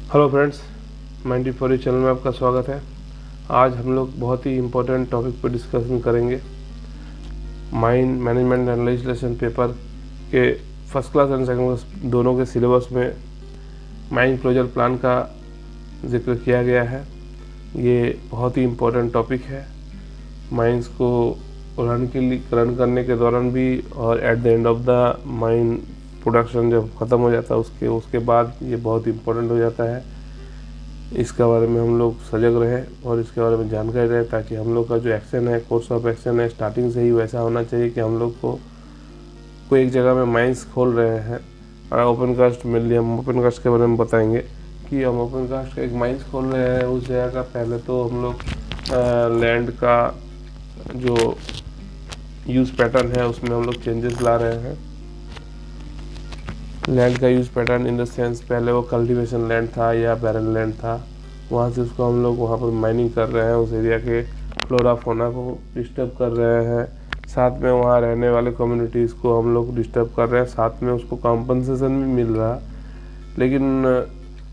Hello friends, 94 channel में आपका स्वागत है। आज हम लोग बहुत ही इम्पोर्टेंट टॉपिक पर डिस्कशन करेंगे। Mine management and legislation paper के first class and second class दोनों के सिलेबस में माइन क्लोजर प्लान का जिक्र किया गया है। ये बहुत ही इम्पोर्टेंट टॉपिक है। माइंस को रन करने के दौरान भी और at the end of the mine production जब ख़त्म हो जाता है उसके बाद ये बहुत इम्पोर्टेंट हो जाता है। इसके बारे में हम लोग सजग रहें और इसके बारे में जानकारी रहे, ताकि हम लोग का जो एक्शन है, कोर्स ऑफ एक्शन है, स्टार्टिंग से ही वैसा होना चाहिए कि हम लोग को कोई एक जगह में माइंस खोल रहे हैं। ओपन कास्ट मेनली हम ओपन कास्ट के बारे में बताएंगे कि हम ओपन कास्ट का एक माइंस खोल रहे हैं। उस जगह का पहले तो हम लोग लैंड का जो यूज़ पैटर्न है उसमें हम लोग चेंजेस ला रहे हैं। लैंड का use pattern in the sense, पहले वो कल्टीवेशन लैंड था या बैरन लैंड था, वहाँ से उसको हम लोग वहाँ पर माइनिंग कर रहे हैं, उस एरिया के फ्लोरा फौना को डिस्टर्ब कर रहे हैं। साथ में वहाँ रहने वाले कम्युनिटीज़ को हम लोग डिस्टर्ब कर रहे हैं, साथ में उसको कॉम्पनसेशन भी मिल रहा। लेकिन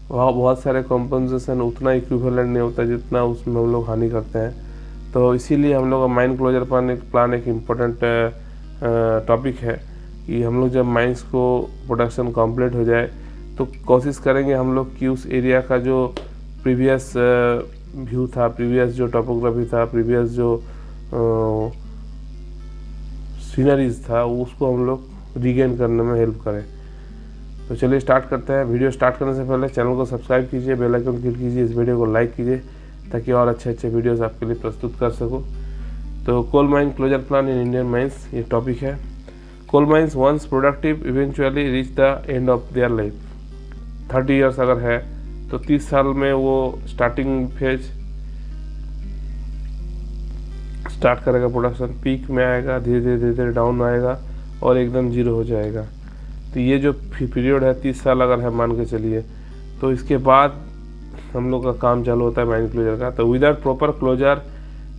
वहाँ बहुत सारे कॉम्पनसेशन उतना इक्विवेलेंट नहीं होता जितना उसमें हम लोग हानि करते हैं। तो इसीलिए हम लोग का माइन क्लोजर प्लान एक इम्पोर्टेंट टॉपिक है कि हम लोग जब माइंस को प्रोडक्शन कंप्लीट हो जाए तो कोशिश करेंगे हम लोग कि उस एरिया का जो प्रीवियस व्यू था, प्रीवियस जो टोपोग्राफी था, प्रीवियस जो सीनरीज था, उसको हम लोग रीगेन करने में हेल्प करें। तो चलिए स्टार्ट करते हैं। वीडियो स्टार्ट करने से पहले चैनल को सब्सक्राइब कीजिए, बेल आइकन क्लिक कीजिए, इस वीडियो को लाइक कीजिए ताकि और अच्छे वीडियोस आपके लिए प्रस्तुत कर सकूं। तो coal mine closure plan in Indian mines ये टॉपिक है। Coal mines once productive eventually reach the end of their life. 30 years अगर है तो 30 साल में वो स्टार्टिंग फेज स्टार्ट करेगा, प्रोडक्शन पीक में आएगा, धीरे धीरे डाउन आएगा और एकदम जीरो हो जाएगा। तो ये जो पीरियड है 30 साल अगर है मान के चलिए, तो इसके बाद हम लोग का काम चालू होता है माइन क्लोजर का। तो विदाउट प्रॉपर क्लोजर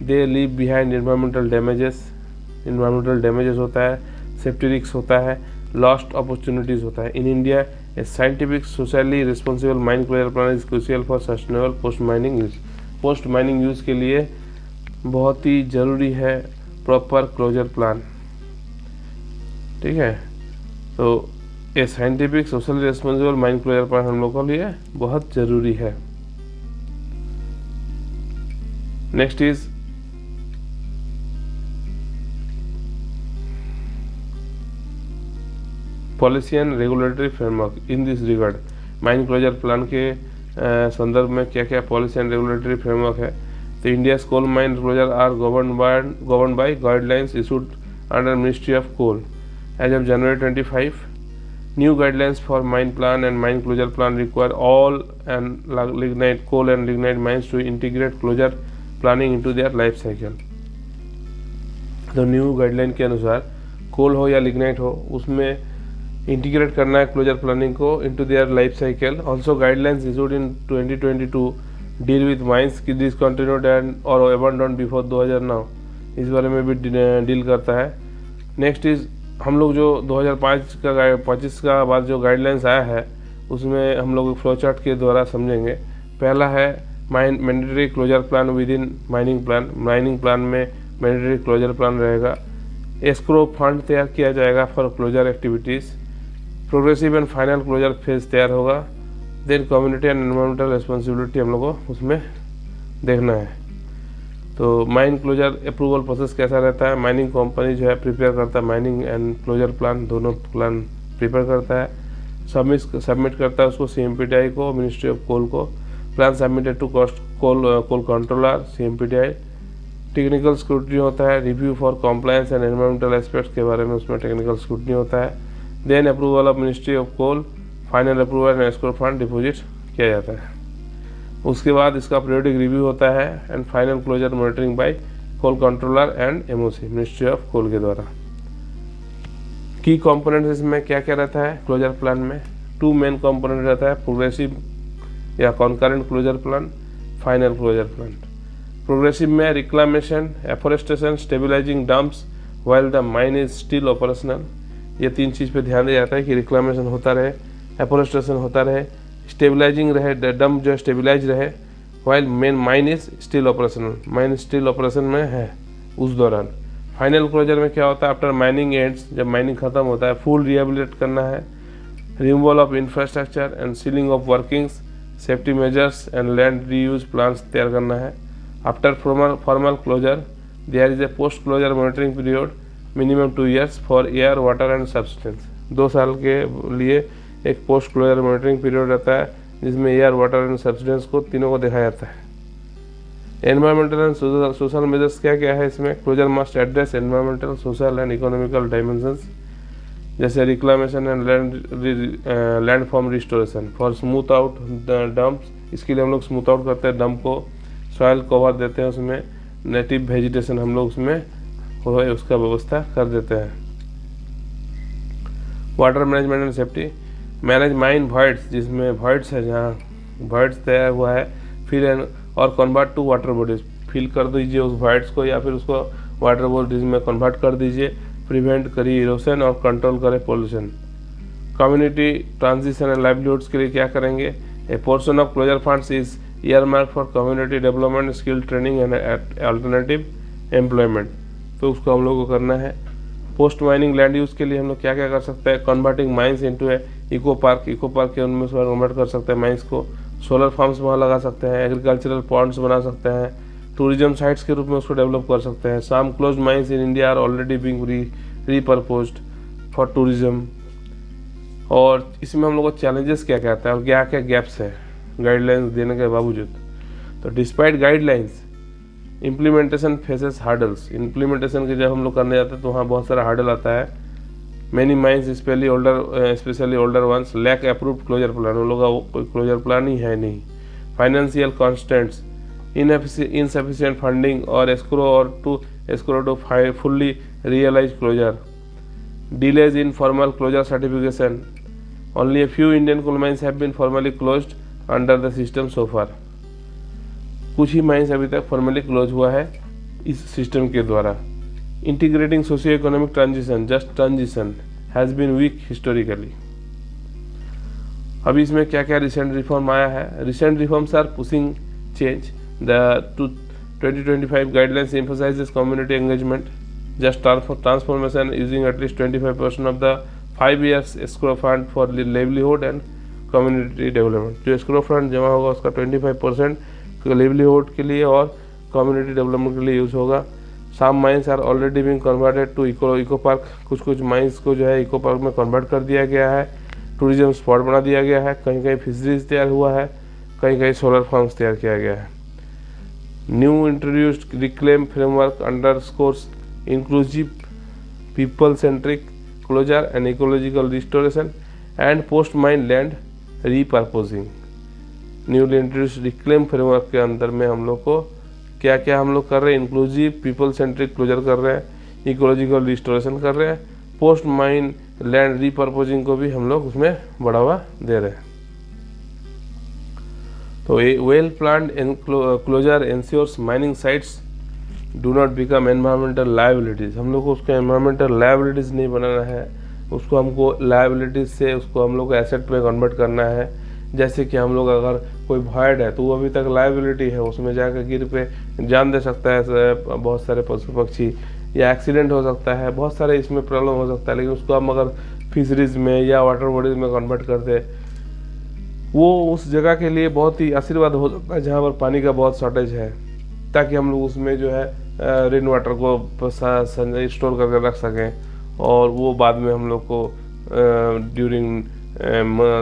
दे लीव बिहाइंड एनवायरमेंटल डैमेजेस होता है, सेफ्टी रिस्क होता है, लॉस्ट अपॉर्चुनिटीज होता है। In India a scientific socially responsible mine closure plan is crucial for sustainable post mining use. Post mining use के लिए बहुत ही ज़रूरी है प्रॉपर क्लोजर प्लान, ठीक है। तो a scientific socially responsible mine closure plan हम लोगों के लिए बहुत ज़रूरी है। Next is policy and regulatory framework in this regard. Mine closure plan के संदर्भ में क्या क्या पॉलिसी एंड रेगुलेटरी फ्रेमवर्क है। तो India coal mine closure are govern by guidelines issued under Ministry of Coal as of January 25। New guidelines for mine plan and mine closure plan require all and lignite coal and lignite mines to integrate closure planning into their life cycle. तो new guideline के अनुसार कोल हो या lignite हो, उसमें integrate करना है closure planning को into their life cycle. Also guidelines issued in 2022 deal with mines की डिसकंटिन्यूड एंड और अबंडन बिफोर 2009, इस बारे में भी डील करता है। नेक्स्ट इज हम लोग जो 2025 का बाद जो गाइडलाइंस आया है उसमें हम लोग फ्लो चार्ट के द्वारा समझेंगे। पहला है mandatory closure plan within mining plan. Mining plan में मैंडेटरी क्लोजर प्लान रहेगा। एस्क्रो फंड तैयार किया जाएगा for closure activities. Progressive and final closure phase तैयार होगा। Then community and environmental responsibility हम लोग को उसमें देखना है। तो माइन क्लोजर अप्रूवल प्रोसेस कैसा रहता है। माइनिंग कंपनी जो है प्रिपेयर करता है माइनिंग एंड क्लोजर प्लान, दोनों प्लान प्रिपेयर करता है, सबमिट करता है उसको CMPTI को, मिनिस्ट्री ऑफ कोल को। Plan submitted to coal controller CMPTI। Technical scrutiny होता है, review for compliance and environmental aspects के बारे में उसमें टेक्निकल स्क्रूटनी होता है। Then approval of Ministry of Coal, final approval and escrow fund deposit किया जाता है। उसके बाद इसका पीरियोडिक रिव्यू होता है and final closure monitoring by coal controller and MOC Ministry of Coal के द्वारा। की कंपोनेंट्स इसमें क्या क्या रहता है क्लोजर प्लान में। 2 मेन कंपोनेंट रहता है, प्रोग्रेसिव या concurrent closure plan, final closure plan. Progressive में reclamation, afforestation, stabilising dumps while the mine is still operational. ये 3 चीज़ पे ध्यान दिया जाता है कि रिक्लामेशन होता रहे, एफोरेस्टेशन होता रहे, स्टेबलाइजिंग रहे, डंप जो स्टेबलाइज रहे, while main mine is still operational, mine still operation में है उस दौरान। फाइनल क्लोजर में क्या होता है, आफ्टर माइनिंग एंड्स, जब माइनिंग खत्म होता है, फुल रिहेबिलिटेट करना है, removal of infrastructure and sealing of workings, safety measures and land reuse plans तैयार करना है। After formal closure there is a post closure monitoring period minimum 2 years for air, water and substance. 2 साल के लिए एक post closure monitoring period रहता है जिसमें एयर, वाटर एंड सब्सटेंस को तीनों को देखा जाता है। एनवायरमेंटल एंड सोशल मेजर्स क्या क्या है इसमें, closure must address environmental, social and economical dimensions, जैसे reclamation and land form restoration for smooth out dumps, इसके लिए हम लोग स्मूथ आउट करते हैं डंप को, सॉइल कवर देते हैं, उसमें नेटिव वेजिटेशन हम लोग उसमें उसका व्यवस्था कर देते हैं। Water management and safety, manage mine voids, जिसमें वॉइड्स है, जहाँ वॉइड्स तैयार हुआ है, फिल एंड और convert to water bodies, fill कर दीजिए उस वॉइड्स को या फिर उसको वाटर बॉडीज में कन्वर्ट कर दीजिए, प्रिवेंट करिए इरोशन और कंट्रोल करें pollution. Community transition and livelihoods के लिए क्या करेंगे, a portion of closure funds is earmark for community development, skill training and alternative employment, तो उसको हम लोग को करना है। पोस्ट माइनिंग लैंड यूज़ के लिए हम लोग क्या क्या कर सकते हैं, कन्वर्टिंग माइंस इनटू ए इको पार्क के उनमें से कन्वर्ट कर सकते हैं माइंस को, सोलर फार्म्स वहाँ लगा सकते हैं, एग्रीकल्चरल पॉन्ड्स बना सकते हैं, टूरिज्म साइट्स के रूप में उसको डेवलप कर सकते हैं। Some closed mines in India are already being repurposed for tourism. और इसमें हम लोग को चैलेंजेस क्या कहता है और क्या क्या गैप्स है गाइडलाइंस देने के बावजूद, तो despite guidelines implementation faces hurdles, implementation के जब हम लोग करने जाते हैं तो वहाँ बहुत सारा हार्डल आता है। Many mines specially older ones lack approved closure plan, उन लोगों का कोई क्लोजर प्लान ही है नहीं। फाइनेंशियल कॉन्स्टेंट्स, इनसफिशिएंट फंडिंग और escrow to fully realize closure, delays in formal closure certification, only a few Indian coal mines have been formally closed under the system so far, कुछ ही mines अभी तक formally close हुआ है इस system के द्वारा। Integrating socio economic transition, just transition has been weak historically. अभी इसमें क्या क्या रिसेंट रिफॉर्म आया है, recent reforms are pushing change, the 2025 guidelines emphasizes community engagement, just transformation using at least 25% of the 5 years escrow fund for livelihood and community development। जो escrow fund जमा होगा उसका 25% livelihood के लिए और community development के लिए यूज़ होगा। Some mines are already being converted to eco park, कुछ mines को जो है eco park में convert कर दिया गया है, tourism spot बना दिया गया है, कहीं कहीं fisheries तैयार हुआ है, कहीं कहीं solar farms तैयार किया गया है। New introduced reclaim framework underscores inclusive, people-centric closure and ecological restoration and post-mine land repurposing। Newly introduce reclaim framework के अंदर में हम लोग को क्या क्या हम लोग कर रहे हैं, इंक्लूसिव, पीपल सेंट्रिक क्लोजर कर रहे हैं, इकोलॉजिकल रिस्टोरेशन कर रहे हैं, पोस्ट माइन लैंड रीपर्पोजिंग को भी हम लोग उसमें बढ़ावा दे रहे हैं। तो well planned closure ensures mining sites do not become environmental liabilities. हम लोग को उसको एनवायरमेंटल लायबिलिटीज़ नहीं बनाना है, उसको हमको लायबिलिटीज़ से उसको हम लोग को एसेट में कन्वर्ट करना है। जैसे कि हम लोग अगर कोई वॉइड है तो वो अभी तक लायबिलिटी है, उसमें जाकर गिर पे जान दे सकता है बहुत सारे पशु पक्षी, या एक्सीडेंट हो सकता है, बहुत सारे इसमें प्रॉब्लम हो सकता है। लेकिन उसको हम अगर फिशरीज में या वाटर बॉडीज में कन्वर्ट कर दे, वो उस जगह के लिए बहुत ही आशीर्वाद हो सकता है जहाँ पर पानी का बहुत शॉर्टेज है, ताकि हम लोग उसमें जो है रेन वाटर को स्टोर करके रख सकें और वो बाद में हम लोग को ड्यूरिंग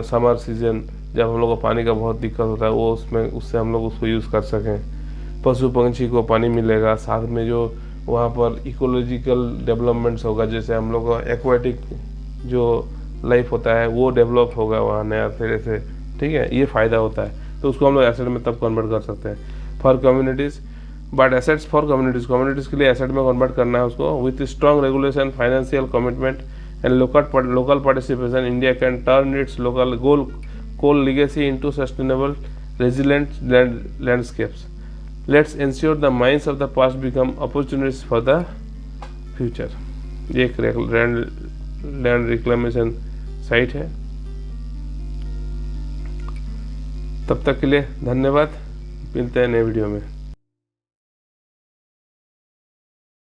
समर सीजन जब हम लोग को पानी का बहुत दिक्कत होता है वो उससे हम लोग उसको यूज़ कर सकें। पशु पंछी को पानी मिलेगा, साथ में जो वहाँ पर इकोलॉजिकल डेवलपमेंट्स होगा, जैसे हम लोग का एक्वाटिक जो लाइफ होता है वो डेवलप होगा वहाँ नया तरह से, ठीक है, ये फ़ायदा होता है। तो उसको हम लोग एसेट में तब कन्वर्ट कर सकते हैं। For communities, but assets for communities के लिए एसेट में कन्वर्ट करना है उसको with strong regulation, financial commitment and local participation. India can turn it's local coal legacy into sustainable, resilient landscapes. Let's ensure the mines of the past become opportunities for the future। ये एक land reclamation site है। तब तक के लिए धन्यवाद, मिलते हैं नए वीडियो में।